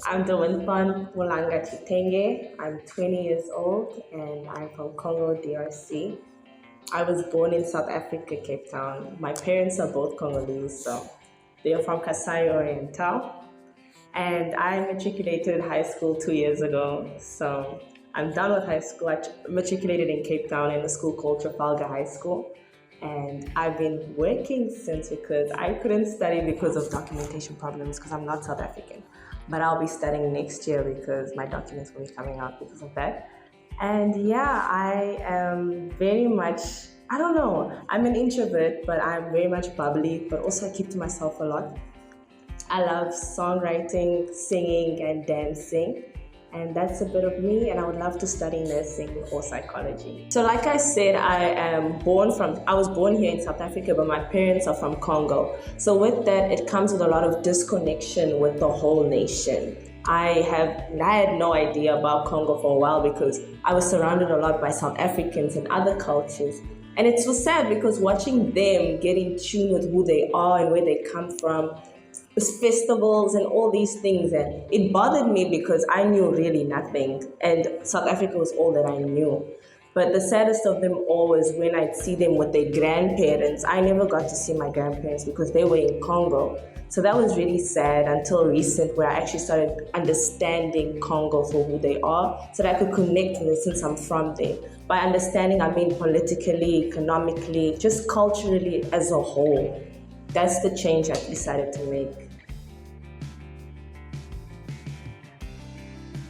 I'm Dewinthon Tshitenge. I'm 20 years old and I'm from Congo, DRC. I was born in South Africa, Cape Town. My parents are both Congolese, so they are from Kasai Oriental. And I matriculated high school 2 years ago. So I'm done with high school. I matriculated in Cape Town in a school called Trafalgar High School. And I've been working since because I couldn't study because of documentation problems because I'm not South African. But I'll be studying next year because my documents will be coming out because of that. And yeah, I am very much, I don't know, I'm an introvert, but I'm very much bubbly, but also I keep to myself a lot. I love songwriting, singing, and dancing. And that's a bit of me, and I would love to study nursing or psychology. So like I said, I was born here in South Africa, but my parents are from Congo. So with that, it comes with a lot of disconnection with the whole nation. I had no idea about Congo for a while because I was surrounded a lot by South Africans and other cultures. And it's so sad because watching them get in tune with who they are and where they come from, festivals and all these things, and it bothered me because I knew really nothing and South Africa was all that I knew. But the saddest of them all was when I'd see them with their grandparents. I never got to see my grandparents because they were in Congo. So that was really sad until recent, where I actually started understanding Congo for who they are so that I could connect with them since I'm from there. By understanding, I mean politically, economically, just culturally as a whole. That's the change I decided to make.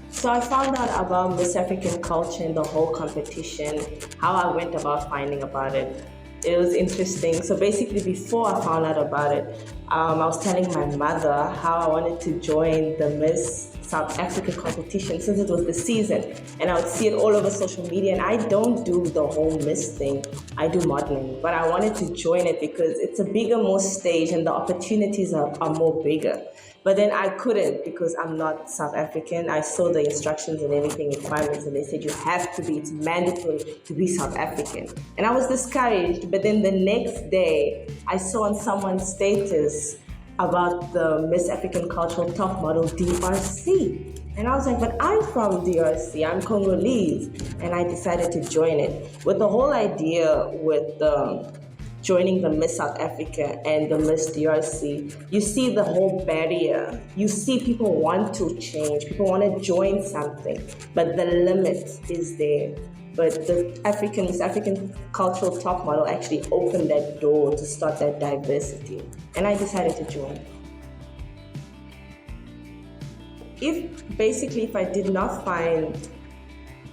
So I found out about Miss African culture and the whole competition, how I went about finding about it. It was interesting. So basically, before I found out about it, I was telling my mother how I wanted to join the Miss South Africa competition since it was the season, and I would see it all over social media. And I don't do the whole Miss thing, I do modeling, but I wanted to join it because it's a bigger, more stage, and the opportunities are more bigger. But then I couldn't because I'm not South African. I saw the instructions and everything, requirements, and they said you have to be, it's mandatory to be South African. And I was discouraged, but then the next day, I saw on someone's status about the Miss African Cultural Top Model DRC. And I was like, but I'm from DRC, I'm Congolese. And I decided to join it. With the whole idea with joining the Miss South Africa and the Miss DRC, you see the whole barrier. You see people want to change, people want to join something, but the limit is there. But the Miss African Cultural Top Model actually opened that door to start that diversity. And I decided to join. If I did not find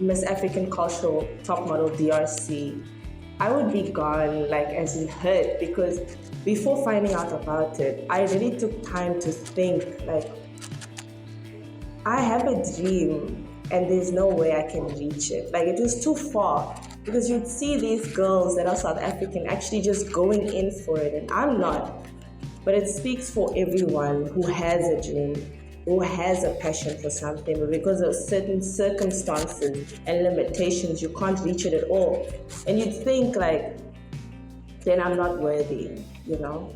Miss African Cultural Top Model DRC, I would be gone, like as in hurt, because before finding out about it, I really took time to think, like, I have a dream and there's no way I can reach it. Like, it was too far, because you'd see these girls that are South African actually just going in for it, and I'm not. But it speaks for everyone who has a dream, who has a passion for something, but because of certain circumstances and limitations, you can't reach it at all. And you'd think, like, then I'm not worthy,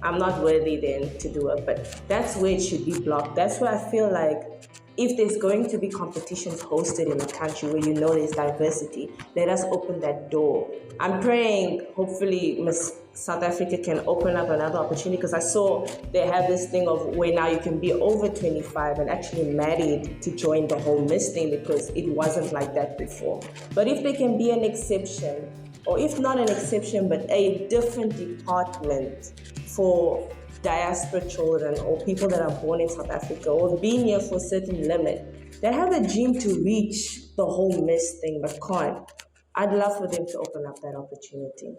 I'm not worthy then to do it. But that's where it should be blocked. That's where I feel like if there's going to be competitions hosted in a country where there's diversity, let us open that door. I'm praying, hopefully, Miss South Africa can open up another opportunity, because I saw they have this thing of where now you can be over 25 and actually married to join the whole Miss thing, because it wasn't like that before. But if there can be an exception, or if not an exception, but a different department for diaspora children or people that are born in South Africa or being here for a certain limit, they have a dream to reach the whole Miss thing but can't. I'd love for them to open up that opportunity.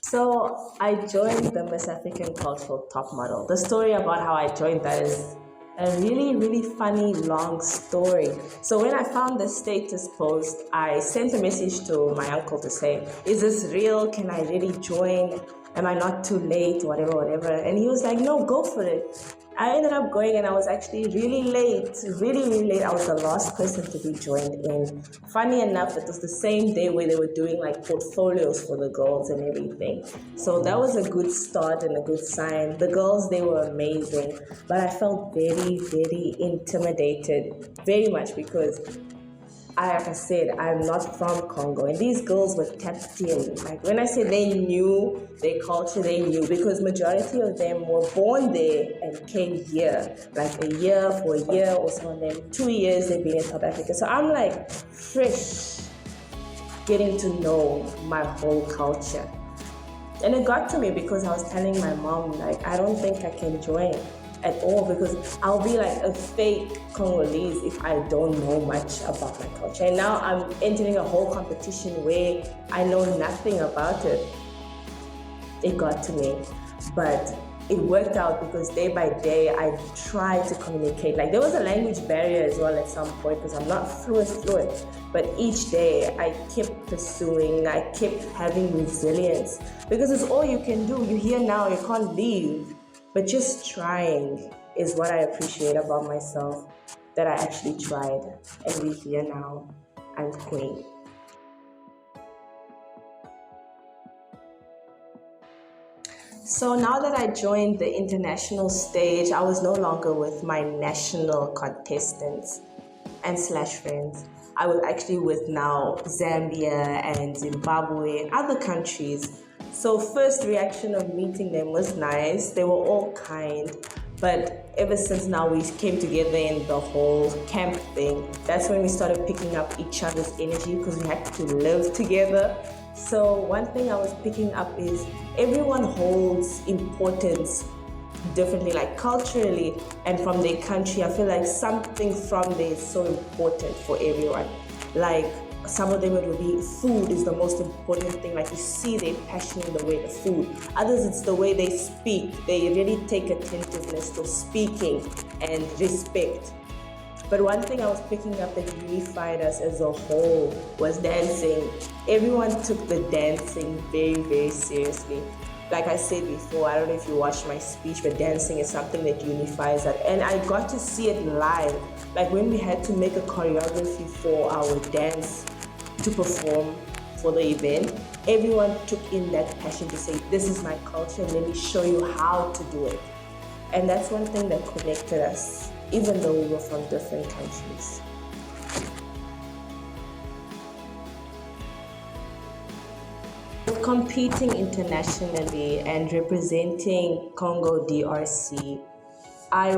So I joined the Miss African Cultural Top Model. The story about how I joined that is a really, really funny, long story. So when I found the status post, I sent a message to my uncle to say, is this real? Can I really join? Am I not too late? Whatever. And he was like, no, go for it. I ended up going and I was actually really late, really, really late. I was the last person to be joined in. Funny enough, it was the same day where they were doing like portfolios for the girls and everything. So that was a good start and a good sign. The girls, they were amazing, but I felt very, very intimidated, very much because like I said, I'm not from Congo, and these girls were tapped in. Like when I say they knew their culture, they knew because majority of them were born there and came here, like a year for a year, or some of them 2 years they've been in South Africa. So I'm like fresh, getting to know my whole culture. And it got to me because I was telling my mom, like, I don't think I can join at all because I'll be like a fake Congolese if I don't know much about my culture. And now I'm entering a whole competition where I know nothing about it. It got to me, but it worked out because day by day I tried to communicate. Like there was a language barrier as well at some point because I'm not fluent. But each day I kept pursuing, I kept having resilience because it's all you can do. You're here now, you can't leave. But just trying is what I appreciate about myself, that I actually tried and we're here now. I'm queen. So now that I joined the international stage, I was no longer with my national contestants and slash friends. I was actually with now Zambia and Zimbabwe and other countries. So first reaction of meeting them was nice. They were all kind. But ever since now we came together in the whole camp thing, that's when we started picking up each other's energy because we had to live together. So one thing I was picking up is everyone holds importance differently, like culturally and from their country. I feel like something from there is so important for everyone. Like some of them it will be food is the most important thing. Like you see their passion in the way the food. Others it's the way they speak. They really take attentiveness to speaking and respect. But one thing I was picking up that unified us as a whole was dancing. Everyone took the dancing very, very seriously. Like I said before, I don't know if you watched my speech, but dancing is something that unifies us. And I got to see it live. Like when we had to make a choreography for our dance to perform for the event, everyone took in that passion to say, this is my culture, let me show you how to do it. And that's one thing that connected us, even though we were from different countries. Competing internationally and representing Congo DRC, I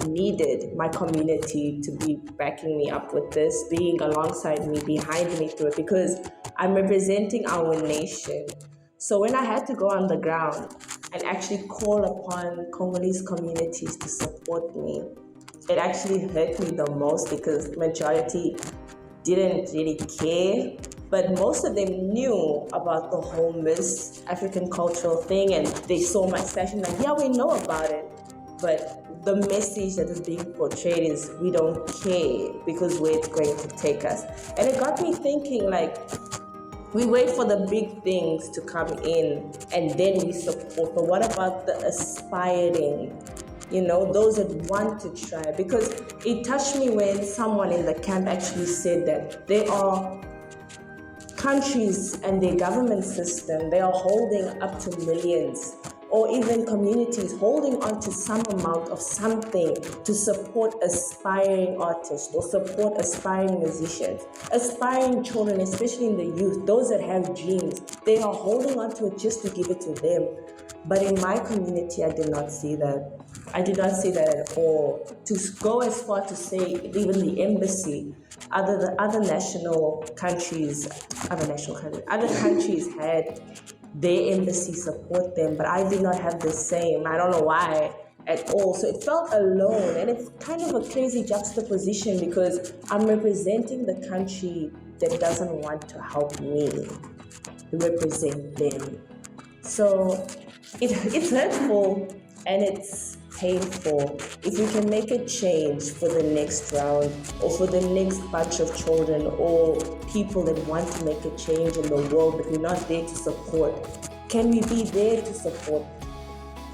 needed my community to be backing me up with this, being alongside me, behind me through it, because I'm representing our nation. So when I had to go on the ground and actually call upon Congolese communities to support me, it actually hurt me the most because majority didn't really care, but most of them knew about the whole Miss African cultural thing and they saw my session like, yeah, we know about it. But the message that is being portrayed is we don't care because where it's going to take us. And it got me thinking like, we wait for the big things to come in and then we support, but what about the aspiring? Those that want to try, because it touched me when someone in the camp actually said that there are countries and their government system, they are holding up to millions or even communities holding on to some amount of something to support aspiring artists or support aspiring musicians, aspiring children, especially in the youth, those that have dreams. They are holding on to it just to give it to them. But in my community, I did not see that. I did not see that at all. To go as far to say even the embassy, other countries had their embassy support them, but I did not have the same. I don't know why at all. So it felt alone, and it's kind of a crazy juxtaposition because I'm representing the country that doesn't want to help me represent them. So it's hurtful and it's painful. If you can make a change for the next round or for the next bunch of children or people that want to make a change in the world but we're not there to support, can we be there to support?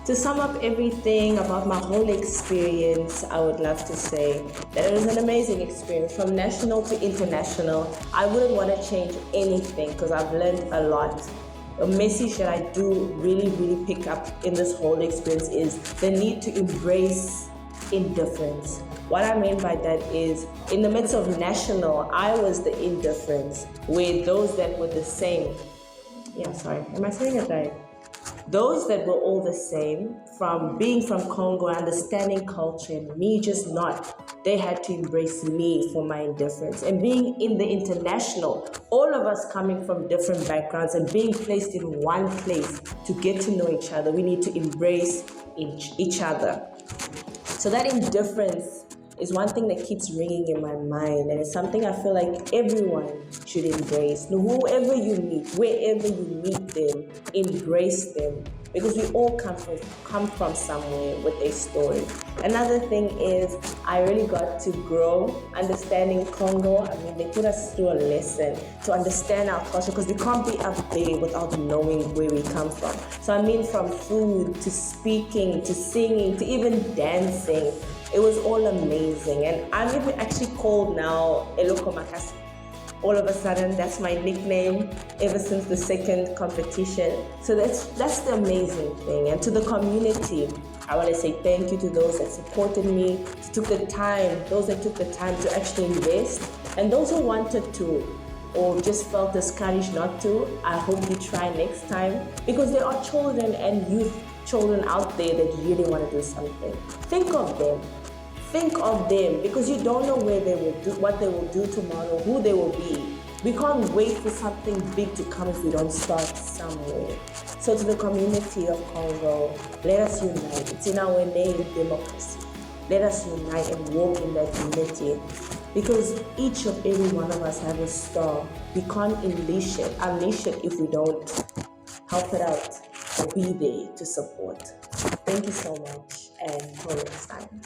To sum up everything about my whole experience, I would love to say that it was an amazing experience from national to international. I wouldn't want to change anything because I've learned a lot. A message that I do really pick up in this whole experience is the need to embrace indifference. What I mean by that is, in the midst of national, I was the indifference, where those that were the same, am I saying it right? Those that were all the same, from being from Congo, understanding culture, and me just not, they had to embrace me for my indifference. And being in the international, all of us coming from different backgrounds and being placed in one place to get to know each other, we need to embrace each other. So that indifference is one thing that keeps ringing in my mind, and it's something I feel like everyone should embrace. Whoever you meet, wherever you meet them, embrace them, because we all come from somewhere with a story. Another thing is, I really got to grow understanding Congo. I mean, they put us through a lesson to understand our culture, because we can't be up there without knowing where we come from. So I mean, from food to speaking to singing to even dancing, it was all amazing. And I'm even actually called now Eloko Makasi. All of a sudden, that's my nickname ever since the second competition. So that's the amazing thing. And to the community, I want to say thank you to those that supported me, those that took the time to actually invest, and those who wanted to or just felt discouraged not to. I hope you try next time, because there are children and children out there that really want to do something. Think of them, because you don't know what they will do tomorrow, who they will be. We can't wait for something big to come if we don't start somewhere. So to the community of Congo, let us unite. It's in our name, democracy. Let us unite and walk in that unity, because each and every one of us have a star. We can't unleash it if we don't help it out or be there to support. Thank you so much, and till next time.